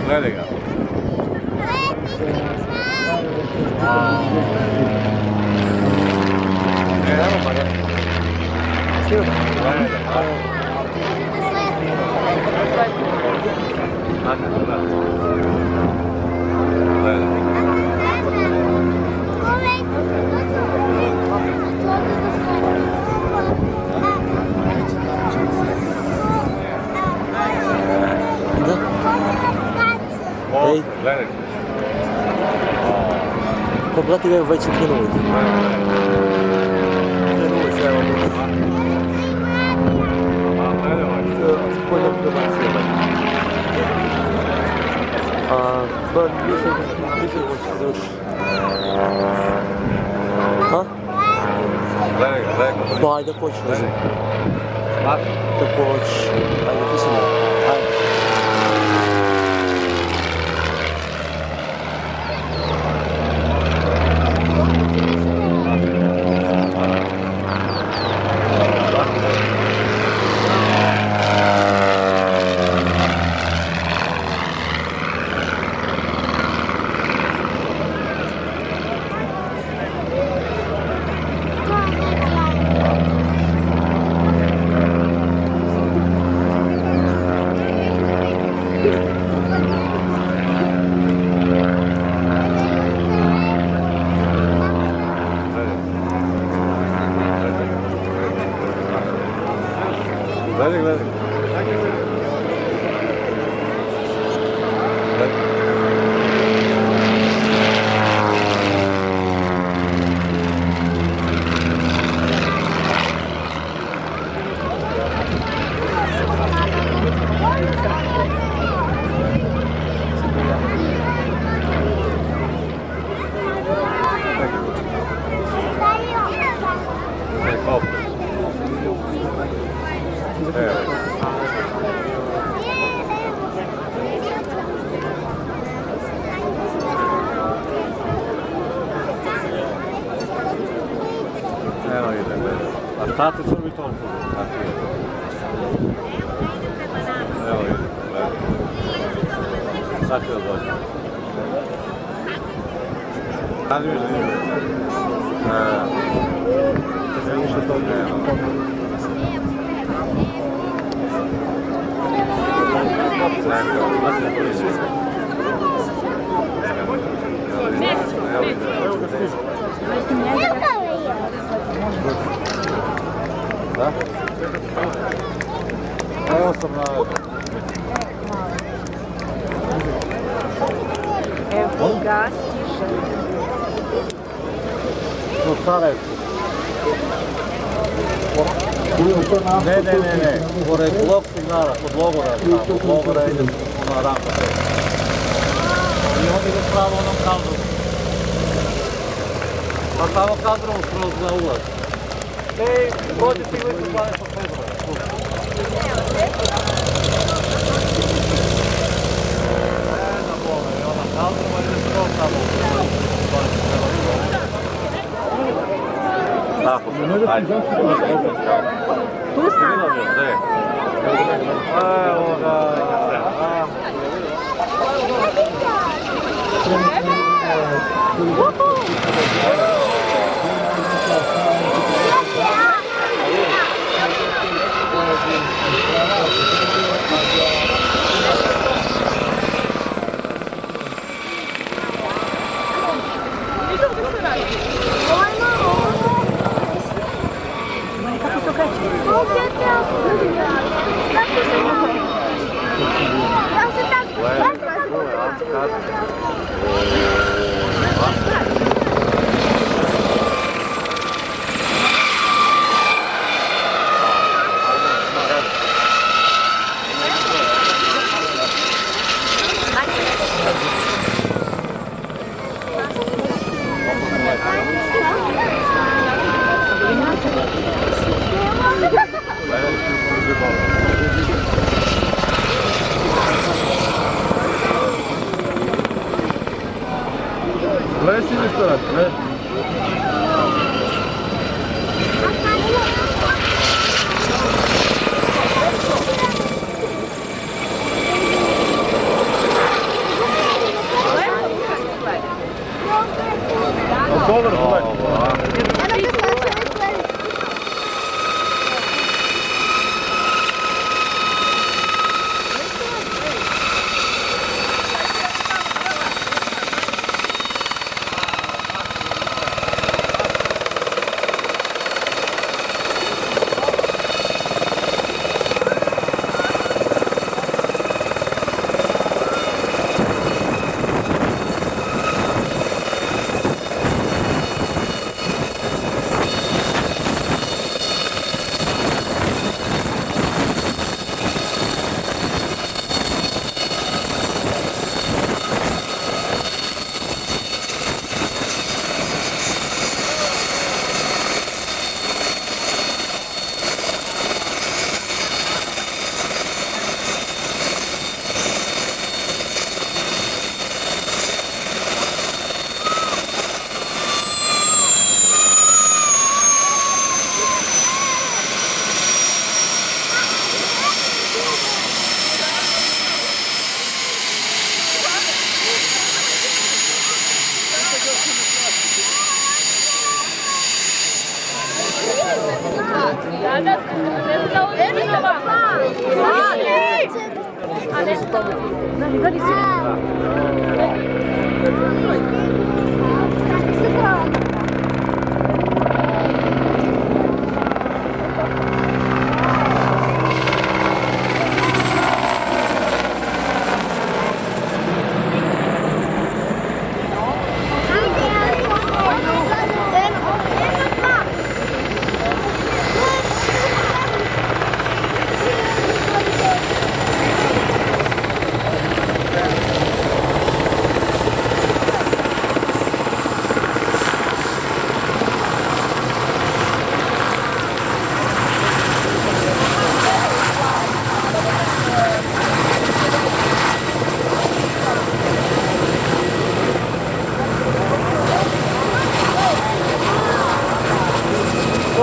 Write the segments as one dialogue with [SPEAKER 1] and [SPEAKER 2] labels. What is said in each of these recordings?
[SPEAKER 1] Gledaj ga. Evo pa ga.
[SPEAKER 2] Ej.
[SPEAKER 1] Gledaj.
[SPEAKER 2] Pa brate ga je već krenuo. Krenuo se, evo. Spojno prebacio. Pa mislim da će završiti. Ha?
[SPEAKER 1] Gledaj ga, gledaj ga.
[SPEAKER 2] Pa ajde hoću, ne znam. Kako hoćeš. Ajde, ti sam. Ajde.
[SPEAKER 1] Gledaj, gledaj. Evo ide, gledaj. A tata će biti on tu. Evo ide, gledaj. Sad će da dođe. Sad vidiš da ide. Ne više to nema. Evo ga stiže. Da? Evo sam na...
[SPEAKER 3] Evo ga stiže.
[SPEAKER 1] U Sarajevo. Ne. Pored blok signala, kod logora. Kod logora ide na rampa. I on ide pravo onom kadru. Pa tamo kadrom kroz za ulaz. Ej, dođe ti licu 12. februara. Ne znam bome, i ona kadroma ide skroz tamo. Tako se, ajde.
[SPEAKER 3] Tu sam.
[SPEAKER 1] Evo ga.
[SPEAKER 3] Kako se okreće?
[SPEAKER 2] Gledaj si mi što radi, ne? Dobro, gledaj.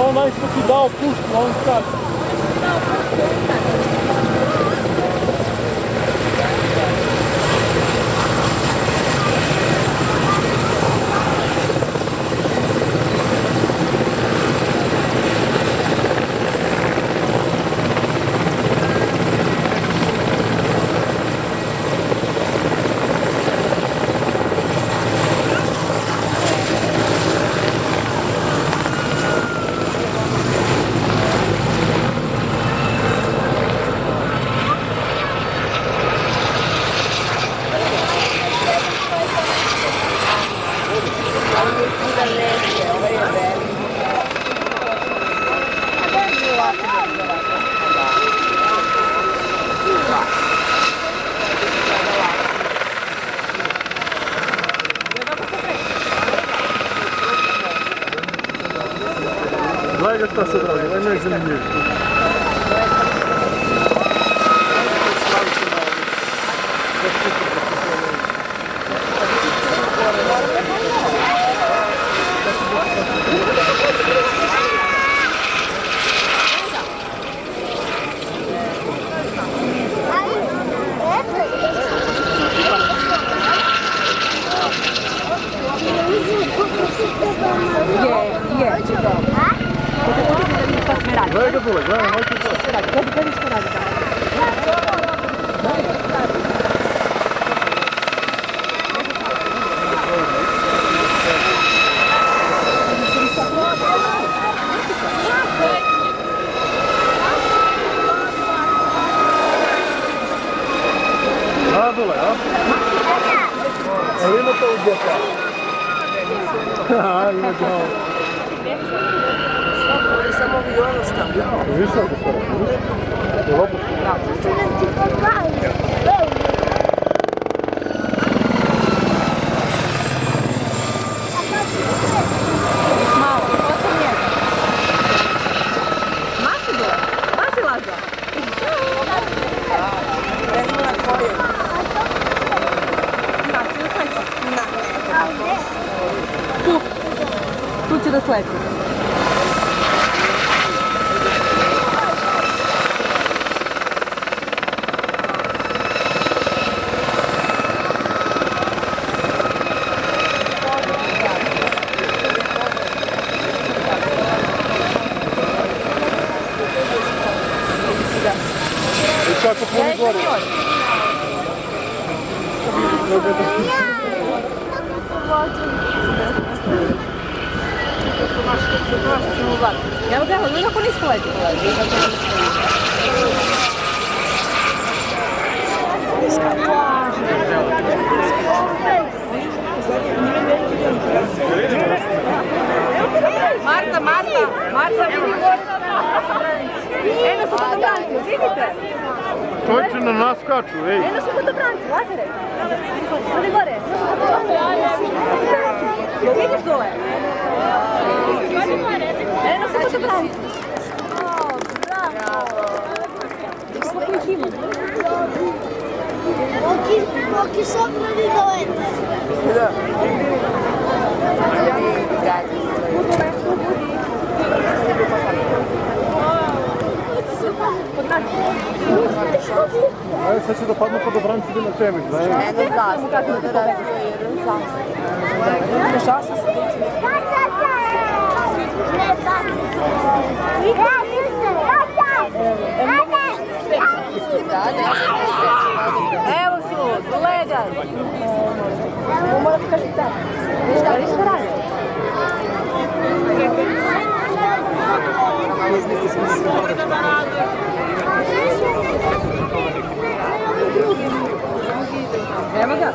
[SPEAKER 2] Onaj što ti dao pušku, on skače. Gledaj ga šta se radi, ovo je najzanimljivije. Gledaj ga bule, gledaj, moj ti to.
[SPEAKER 3] Gledaj što radi.
[SPEAKER 2] A, bule, a? Evo ima to u djeta. A, ima djavo.
[SPEAKER 3] Samo avion stavljao.
[SPEAKER 2] Viš kako se radi? Je lopo?
[SPEAKER 3] Malo, 8 Maši Laza. Ne znam na koju.
[SPEAKER 4] Tu će da sleti.
[SPEAKER 2] I kako puni gore.
[SPEAKER 4] Evo ga, ali kako nisko leti. Marta, vidi gore. Eno su fotobranci, vidite?
[SPEAKER 2] Točno na nas skaču, ej.
[SPEAKER 4] Eno su fotobranci, Lazare. Vidi gore. Vidiš dole? Eno su fotobranci. Kako ih ima?
[SPEAKER 5] Pochi sopra di dovete.
[SPEAKER 2] Aj, sad će da padnu podobranci na tebe, znaš?
[SPEAKER 3] Eno zastavu, da razvije jedan zastavu. Šta se se tiče?
[SPEAKER 4] Evo su, gledaj. Mora ti kaži tako. Vidiš šta radi? Evo ga.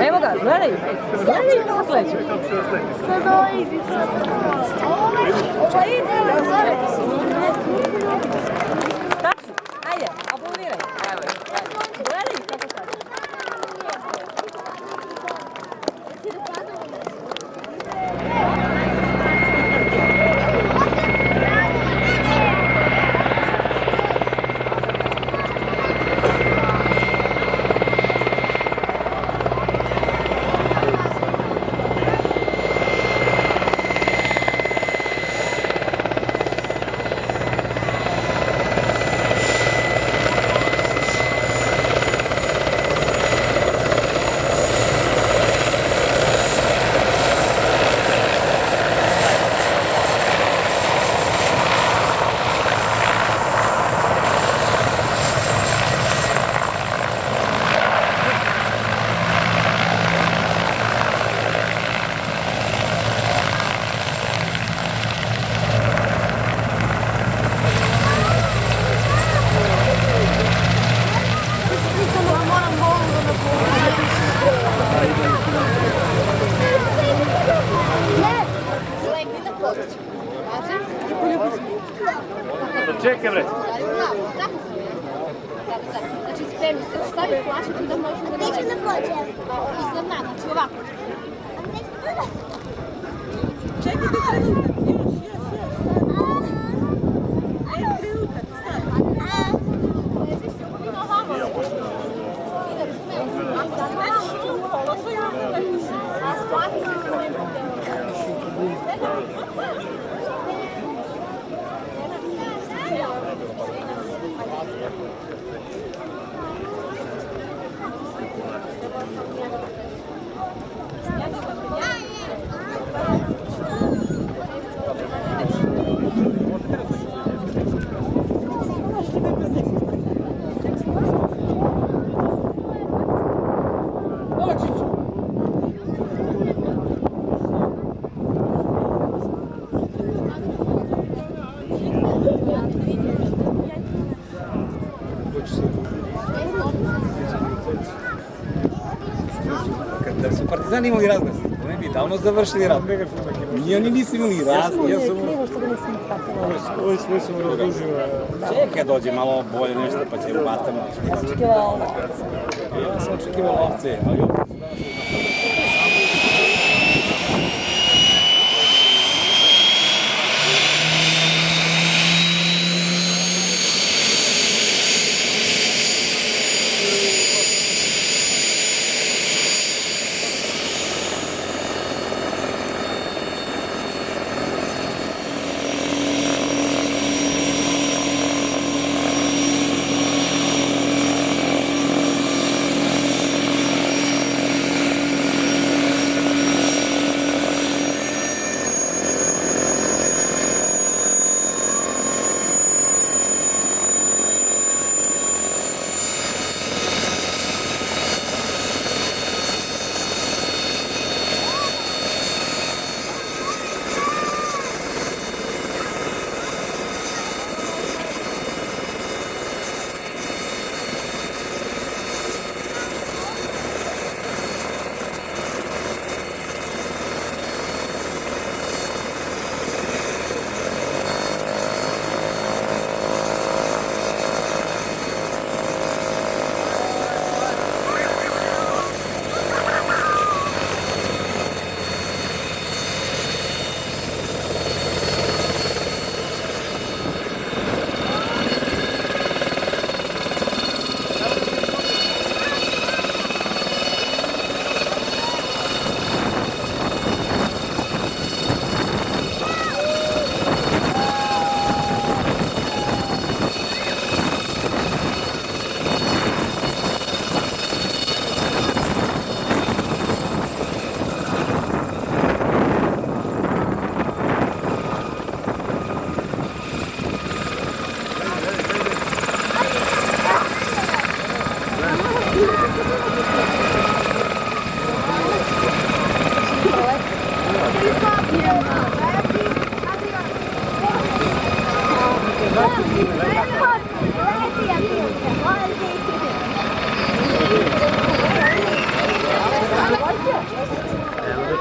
[SPEAKER 4] Evo ga, gledaj. Gledaj kako sleće.
[SPEAKER 5] Sada idi,
[SPEAKER 4] Tači, ajde, aplaudiraj. Gledaj kako sleće.
[SPEAKER 2] Čekaj, bre.
[SPEAKER 5] Znači, spremi se, stavi flašicu da možemo da neće da pođe. Iznad nas, znači ovako.
[SPEAKER 3] Čekajte trenutak, još. Trenutak, sad.
[SPEAKER 1] Da su partizani imali razglas, to ne bi
[SPEAKER 2] mi davno završili rat. I oni nisu imali raz. Ja sam...
[SPEAKER 3] Krivo što ga nisam pratila.
[SPEAKER 2] Ovi sve sam razdužio. Čekaj, dođe malo bolje nešto, pa će ubatamo.
[SPEAKER 3] Očekivala ovo.
[SPEAKER 2] Ja sam očekivao ovce, ali ovce su danas...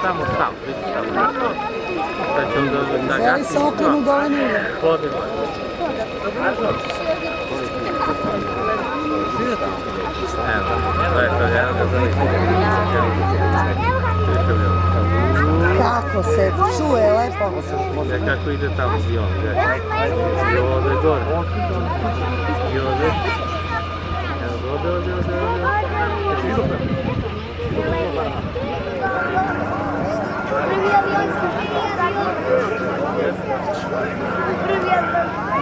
[SPEAKER 1] Tamo stav, sad će onda da
[SPEAKER 3] Zeli se okrenu dole ne ide.
[SPEAKER 1] podemo. Evo, to je sad jedan da zove.
[SPEAKER 3] Kako se čuje lepo.
[SPEAKER 1] Kako ide tamo avion, i ovdje gore. I ovdje. Evo, ovdje. Jesi vidio prema?
[SPEAKER 5] Prvi avion.